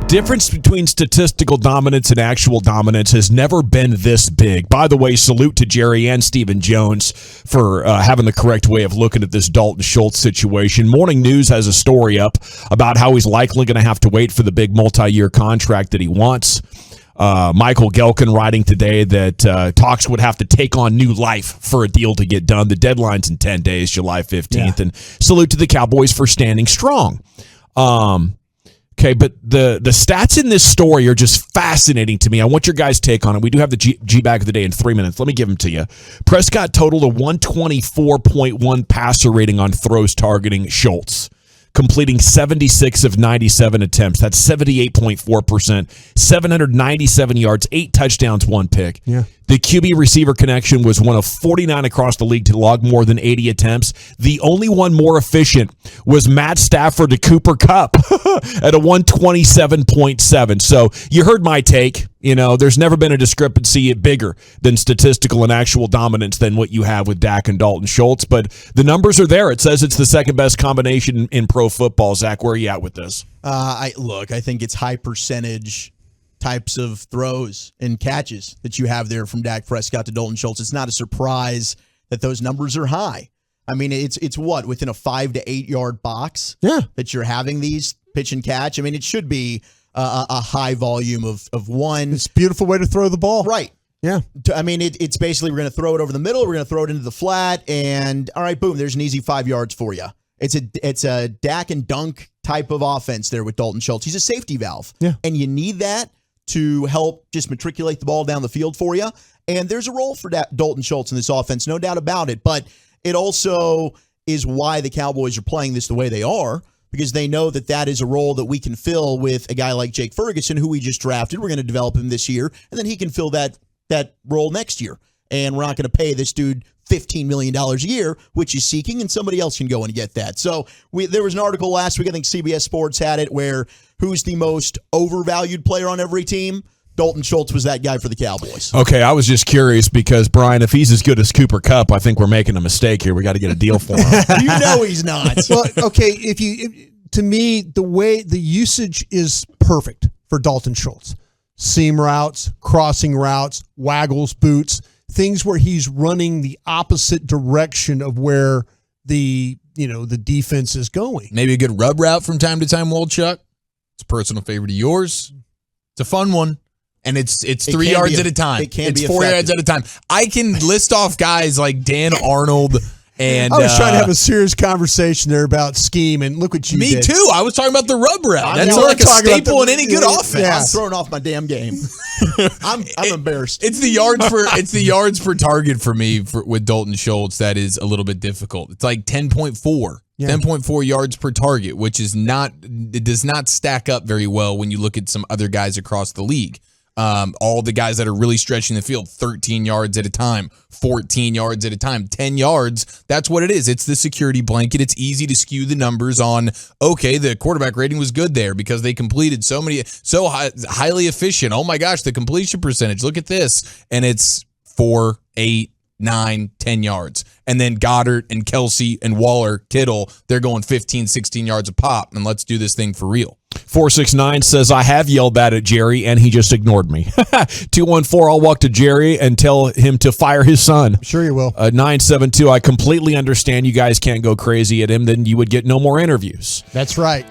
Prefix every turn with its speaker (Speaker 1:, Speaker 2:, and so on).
Speaker 1: difference between statistical dominance and actual dominance has never been this big. By the way, salute to Jerry and Stephen Jones for having the correct way of looking at this Dalton Schultz situation. Morning News has a story up about how he's likely going to have to wait for the big multi-year contract that he wants. Michael Gelkin writing today that talks would have to take on new life for a deal to get done. The deadline's in 10 days, July 15th. Yeah. And salute to the Cowboys for standing strong. Okay, but the stats in this story are just fascinating to me. I want your guys' take on it. We do have the G-Bag of the day in 3 minutes. Let me give them to you. Prescott totaled a 124.1 passer rating on throws targeting Schultz, completing 76 of 97 attempts. That's 78.4%, 797 yards, 8 touchdowns, 1 pick.
Speaker 2: Yeah.
Speaker 1: The QB receiver connection was one of 49 across the league to log more than 80 attempts. The only one more efficient was Matt Stafford to Cooper Kupp at a 127.7. So you heard my take. You know, there's never been a discrepancy bigger than statistical and actual dominance than what you have with Dak and Dalton Schultz. But the numbers are there. It says it's the second best combination in pro football. Zach, where are you at with this?
Speaker 3: I think it's high percentage types of throws and catches that you have there from Dak Prescott to Dalton Schultz. It's not a surprise that those numbers are high. I mean, it's what, within a 5 to 8 yard box that you're having these pitch and catch. I mean, it should be a high volume of one.
Speaker 2: It's a beautiful way to throw the ball.
Speaker 3: Right.
Speaker 2: Yeah.
Speaker 3: I mean, it's basically we're going to throw it over the middle. We're going to throw it into the flat. And all right, boom, there's an easy 5 yards for you. It's a Dak and dunk type of offense there with Dalton Schultz. He's a safety valve.
Speaker 2: Yeah.
Speaker 3: And you need that to help just matriculate the ball down the field for you. And there's a role for Dalton Schultz in this offense, no doubt about it. But it also is why the Cowboys are playing this the way they are, because they know that is a role that we can fill with a guy like Jake Ferguson, who we just drafted. We're going to develop him this year, and then he can fill that role next year. And we're not going to pay this dude $15 million a year, which he's seeking, and somebody else can go and get that. So there was an article last week, I think CBS Sports had it, where who's the most overvalued player on every team? Dalton Schultz was that guy for the Cowboys.
Speaker 1: Okay, I was just curious because, Brian, if he's as good as Cooper Kupp, I think we're making a mistake here. We got to get a deal for him.
Speaker 3: You know he's not.
Speaker 2: Well, okay, to me, the way the usage is perfect for Dalton Schultz. Seam routes, crossing routes, waggles, boots, things where he's running the opposite direction of where the defense is going.
Speaker 4: Maybe a good rub route from time to time, Chuck. It's a personal favorite of yours. It's a fun one. And it's 3 yards at a time. It's 4 yards at a time. I can list off guys like Dan Arnold. And
Speaker 2: I was trying to have a serious conversation there about scheme, and look what you did.
Speaker 4: Me too. I was talking about the rub route. That's like a staple in any good offense.
Speaker 3: Yeah. I'm throwing off my damn game. I'm embarrassed.
Speaker 4: It's the yards per target for me with Dalton Schultz that is a little bit difficult. It's like 10.4. Yeah. 10.4 yards per target, which is it does not stack up very well when you look at some other guys across the league. All the guys that are really stretching the field, 13 yards at a time, 14 yards at a time, 10 yards. That's what it is. It's the security blanket. It's easy to skew the numbers on, okay, the quarterback rating was good there because they completed so highly efficient. Oh my gosh, the completion percentage. Look at this. And it's 4, 8, 9, 10 yards. And then Goddard and Kelsey and Waller, Kittle, they're going 15, 16 yards a pop. And let's do this thing for real.
Speaker 1: 469 says, I have yelled that at Jerry, and he just ignored me. 214, I'll walk to Jerry and tell him to fire his son.
Speaker 2: Sure you will.
Speaker 1: 972, I completely understand you guys can't go crazy at him. Then you would get no more interviews.
Speaker 2: That's right.